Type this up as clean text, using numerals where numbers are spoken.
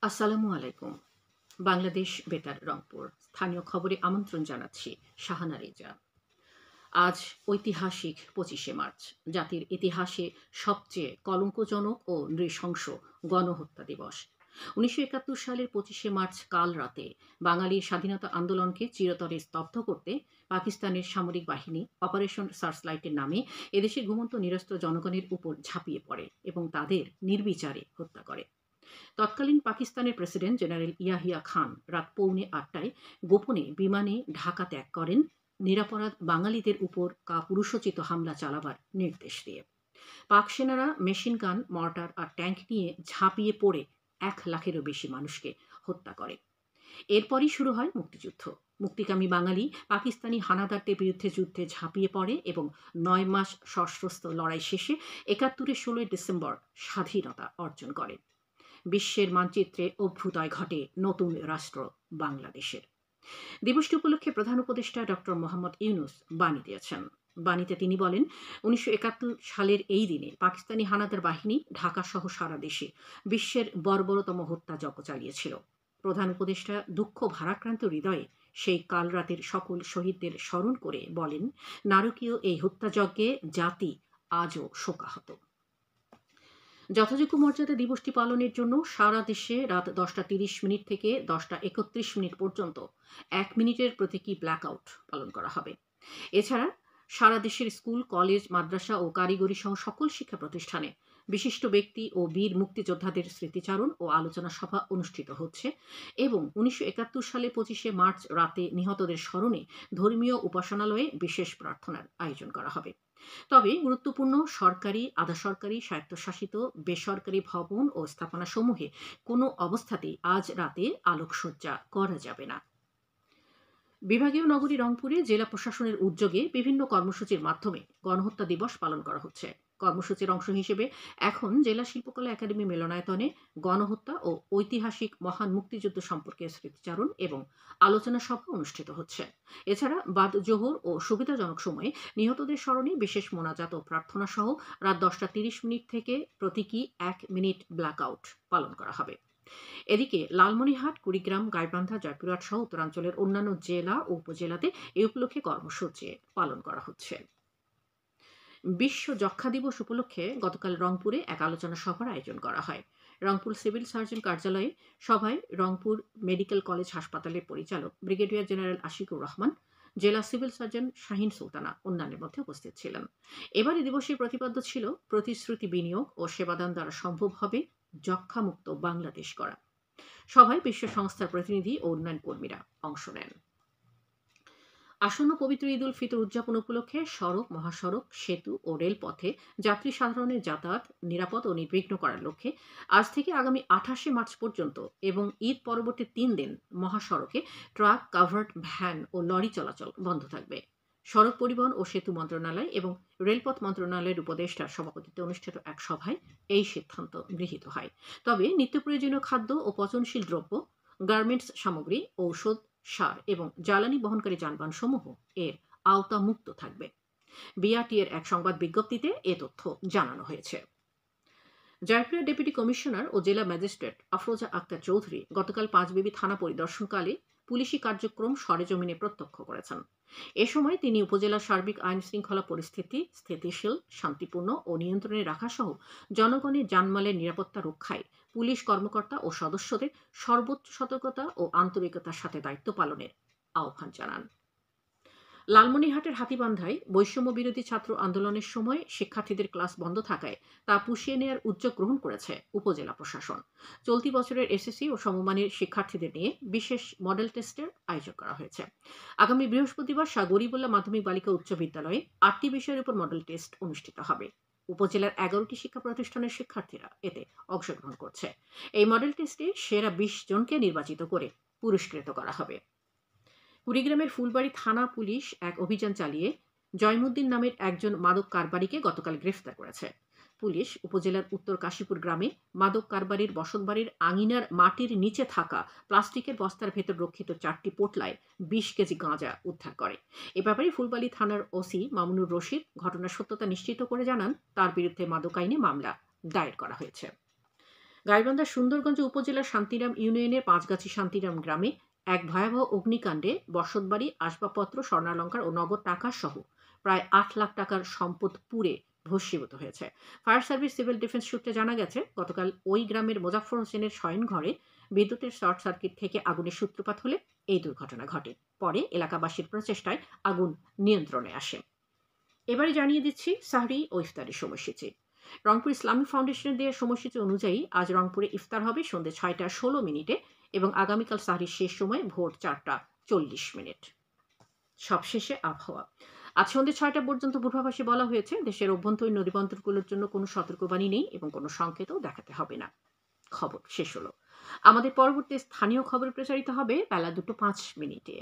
আসসালামু আলাইকুম। বাংলাদেশ বেতার রংপুর স্থানীয় খবরে আমন্ত্রণ জানাচ্ছি শাহানা রেজা। আজ ঐতিহাসিক ২৫শে মার্চ, জাতির ইতিহাসে সবচেয়ে কলঙ্কজনক ও নৃশংস গণহত্যা দিবস। ১৯৭১ সালের ২৫শে মার্চ কাল রাতে বাঙালির স্বাধীনতা আন্দোলনকে চিরতরে স্তব্ধ করতে পাকিস্তানের সামরিক বাহিনী অপারেশন সার্চলাইটের নামে এদেশের ঘুমন্ত নিরস্ত্র জনগণের উপর ঝাঁপিয়ে পড়ে এবং তাদের নির্বিচারে হত্যা করে। তৎকালীন পাকিস্তানের প্রেসিডেন্ট জেনারেল ইয়াহিয়া খান রাত পৌনে ৮টায় গোপনে বিমানে ঢাকা ত্যাগ করেন, নিরাপরাধ বাঙালিদের উপর কাপুরুষোচিত হামলা চালাবার নির্দেশ দিয়ে। পাক সেনারা মেশিন গান, মর্টার আর ট্যাঙ্ক নিয়ে ঝাঁপিয়ে পড়ে ১ লাখেরও বেশি মানুষকে হত্যা করে। এরপরই শুরু হয় মুক্তিযুদ্ধ। মুক্তিকামী বাঙালি পাকিস্তানি হানাদারদের বিরুদ্ধে যুদ্ধে ঝাঁপিয়ে পড়ে এবং ৯ মাস সশস্ত্র লড়াই শেষে ৭১-এর ১৬ই ডিসেম্বর স্বাধীনতা অর্জন করে। বিশ্বের মানচিত্রে অভ্যুদয় ঘটে নতুন রাষ্ট্র বাংলাদেশের। দিবসটি উপলক্ষে প্রধান উপদেষ্টা ডক্টর মোহাম্মদ ইউনুস বাণী দিয়েছেন। বাণীতে তিনি বলেন, ১৯৭১ সালের এই দিনে পাকিস্তানি হানাদার বাহিনী ঢাকা সহ সারা দেশে বিশ্বের বর্বরতম হত্যাযজ্ঞ চালিয়েছিল। প্রধান উপদেষ্টা দুঃখ ভারাক্রান্ত হৃদয়ে সেই কাল রাতের সকল শহীদদের স্মরণ করে বলেন, নারকীয় এই হত্যাযজ্ঞে জাতি আজও শোকাহত। যথাযোগ্য মর্যাদা দিবসটি পালনের জন্য সারা দেশে রাত ১০টা ৩০ মিনিট থেকে ১০টা ৩১ মিনিট পর্যন্ত ১ মিনিটের প্রতীকী ব্ল্যাকআউট পালন করা হবে। এছাড়া সারা দেশের স্কুল, কলেজ, মাদ্রাসা ও কারিগরি সহ সকল শিক্ষা প্রতিষ্ঠানে বিশিষ্ট ব্যক্তি ও বীর মুক্তিযোদ্ধাদের স্মৃতিচারণ ও আলোচনা সভা অনুষ্ঠিত হচ্ছে এবং ১৯৭১ সালে ২৫শে মার্চ রাতে নিহতদের স্মরণে ধর্মীয় উপাসনালয়ে বিশেষ প্রার্থনার আয়োজন করা হবে। তবে গুরুত্বপূর্ণ সরকারি, আধা সরকারি, স্বায়ত্তশাসিত, বেসরকারি ভবন ও স্থাপনাসমূহে কোনো অবস্থাতেই আজ রাতে আলোকসজ্জা করা যাবে না। বিভাগীয় নগরী রংপুরে জেলা প্রশাসনের উদ্যোগে বিভিন্ন কর্মসূচির মাধ্যমে গণহত্যা দিবস পালন করা হচ্ছে। কর্মসূচির অংশ হিসেবে এখন জেলা শিল্পকলা একাডেমি মিলনায়তনে গণহত্যা ও ঐতিহাসিক মহান মুক্তিযুদ্ধ সম্পর্কে স্মৃতিচারণ এবং আলোচনা সভা অনুষ্ঠিত হচ্ছে। এছাড়া বাদ জোহর ও সুবিধাজনক সময়ে নিহতদের স্মরণে বিশেষ মোনাজাত ও প্রার্থনা সহ রাত ১০টা ৩০ মিনিট থেকে প্রতীকী ১ মিনিট ব্ল্যাকআউট পালন করা হবে। এদিকে লালমনিরহাট, কুড়িগ্রাম, গাইবান্ধা, জয়পুরহাট সহ উত্তরাঞ্চলের অন্যান্য জেলা ও উপজেলাতে এই উপলক্ষে কর্মসূচি পালন করা হচ্ছে। বিশ্ব যক্ষ্মা দিবস উপলক্ষে গতকাল রংপুরে এক আলোচনা সভার আয়োজন করা হয়। রংপুর সিভিল সার্জন কার্যালয়ে সভায় রংপুর মেডিকেল কলেজ হাসপাতালের পরিচালক ব্রিগেডিয়ার জেনারেল আশিকুর রহমান, জেলা সিভিল সার্জন শাহিন সুলতানা অন্যান্যের মধ্যে উপস্থিত ছিলেন। এবার এই দিবসের প্রতিপাদ্য ছিল প্রতিশ্রুতি, বিনিয়োগ ও সেবাদান দ্বারা সম্ভব হবে যক্ষ্মামুক্ত বাংলাদেশ গড়া। সভায় বিশ্ব সংস্থার প্রতিনিধি ও উন্নয়ন কর্মীরা অংশ নেন। আসন্ন পবিত্র ঈদ উল ফিতর উদযাপন উপলক্ষে সড়ক, মহাসড়ক, সেতু ও রেলপথে যাত্রী সাধারণের যাতায়াত নিরাপদ ও নির্বিঘ্ন করার লক্ষ্যে আজ থেকে আগামী ২৮শে মার্চ পর্যন্ত এবং ঈদ পরবর্তী ৩ দিন মহাসড়কে ট্রাক, কাভার্ড ভ্যান ও লরি চলাচল বন্ধ থাকবে। সড়ক পরিবহন ও সেতু মন্ত্রণালয় এবং রেলপথ মন্ত্রণালয়ের উপদেষ্টার সভাপতিত্বে অনুষ্ঠিত এক সভায় এই সিদ্ধান্ত গৃহীত হয়। তবে নিত্য প্রয়োজনীয় খাদ্য ও পচনশীল দ্রব্য, গার্মেন্টস সামগ্রী, ঔষধ, সার এবং জ্বালানি বহনকারী যানবাহনসমূহ এর আওতামুক্ত থাকবে। বিআরটি-এর এক সংবাদ বিজ্ঞপ্তিতে এ তথ্য জানানো হয়েছে। জয়পুরের ডেপুটি কমিশনার ও জেলা ম্যাজিস্ট্রেট আফরোজা আক্তার চৌধুরী গতকাল পাঁচবিবি থানা পরিদর্শনকালে পুলিশি কার্যক্রম সরেজমিনে প্রত্যক্ষ করেছেন। এ সময় তিনি উপজেলার সার্বিক আইন শৃঙ্খলা পরিস্থিতি স্থিতিশীল, শান্তিপূর্ণ ও নিয়ন্ত্রণে রাখা সহ জনগণের জানমালের নিরাপত্তা রক্ষায় পুলিশ কর্মকর্তা ও সদস্যদের সর্বোচ্চ সতর্কতা ও আন্তরিকতার সাথে দায়িত্ব পালনের আহ্বান জানান। লালমনিরহাটের হাতীবান্ধায় বৈষম্য বিরোধী ছাত্র আন্দোলনের সময় শিক্ষার্থীদের ক্লাস বন্ধ থাকায় তা পুষিয়ে নেওয়ার উদ্যোগ গ্রহণ করেছে উপজেলা প্রশাসন। চলতি বছরের এসএসসি ও সমমানের শিক্ষার্থীদের নিয়ে বিশেষ মডেল টেস্টের আয়োজন করা হয়েছে। আগামী বৃহস্পতিবার শাহ গরিবুল্লাহ মাধ্যমিক বালিকা উচ্চ বিদ্যালয়ে ৮টি বিষয়ের উপর মডেল টেস্ট অনুষ্ঠিত হবে। উপজেলার ১১টি শিক্ষা প্রতিষ্ঠানের শিক্ষার্থীরা এতে অংশগ্রহণ করছে। এই মডেল টেস্টে সেরা ২০ জনকে নির্বাচিত করে পুরস্কৃত করা হবে। কুড়িগ্রামের ফুলবাড়ী থানা পুলিশ এক অভিযান চালিয়ে জয়মুদ্দিন নামের একজন মাদক কারবারিকে গতকাল গ্রেফতার করেছে। পুলিশ উপজেলার উত্তর কাশীপুর গ্রামে মাদক কারবারির বসতবাড়ির আঙিনার মাটির নিচে থাকা প্লাস্টিকের বস্তার ভেতর রক্ষিত ৪টি পোটলায় ২০ কেজি গাঁজা উদ্ধার করে। এ ব্যাপারে ফুলবাড়ী থানার ওসি মামুনুর রশিদ ঘটনার সত্যতা নিশ্চিত করে জানান, তার বিরুদ্ধে মাদক আইনে মামলা দায়ের করা হয়েছে। গাইবান্ধার সুন্দরগঞ্জ উপজেলার শান্তিরাম ইউনিয়নের পাঁচগাছি শান্তিরাম গ্রামে এক ভয়াবহ অগ্নিকাণ্ডে বসতবাড়ি, আসবাবপত্র, স্বর্ণালংকার ও নগদ টাকা সহ প্রায় ৮ লাখ টাকার সম্পদ পুড়ে ভস্মীভূত হয়েছে। ফায়ার সার্ভিস সিভিল ডিফেন্স সূত্রে জানা গেছে, গতকাল ওই গ্রামের মোজাফফর হোসেনের শয়নঘরে বিদ্যুতের শর্ট সার্কিট থেকে আগুনের সূত্রপাত হলে এই দুর্ঘটনা ঘটে। পরে এলাকাবাসীর প্রচেষ্টায় আগুন নিয়ন্ত্রণে আসে। এবারে জানিয়ে দিচ্ছি সাহরি ও ইফতারের সময়সূচি। রংপুর ইসলামিক ফাউন্ডেশনের দেওয়া সময়সূচি অনুযায়ী আজ রংপুরে ইফতার হবে সন্ধ্যে ৬টা ১৬ মিনিটে এবং আগামীকাল সাহরির শেষ সময় ভোর ৪টা ৪০ মিনিট। সবশেষে আবহাওয়া। আজ সন্ধ্যে ৬টা পর্যন্ত পূর্বাভাসে বলা হয়েছে, দেশের অভ্যন্তরীণ নদীবন্দরগুলোর জন্য কোনো সতর্কবাণী নেই এবং কোনো সংকেতও দেখাতে হবে না। খবর শেষ হলো। আমাদের পরবর্তী স্থানীয় খবর প্রচারিত হবে বেলা ২টা ৫ মিনিটে।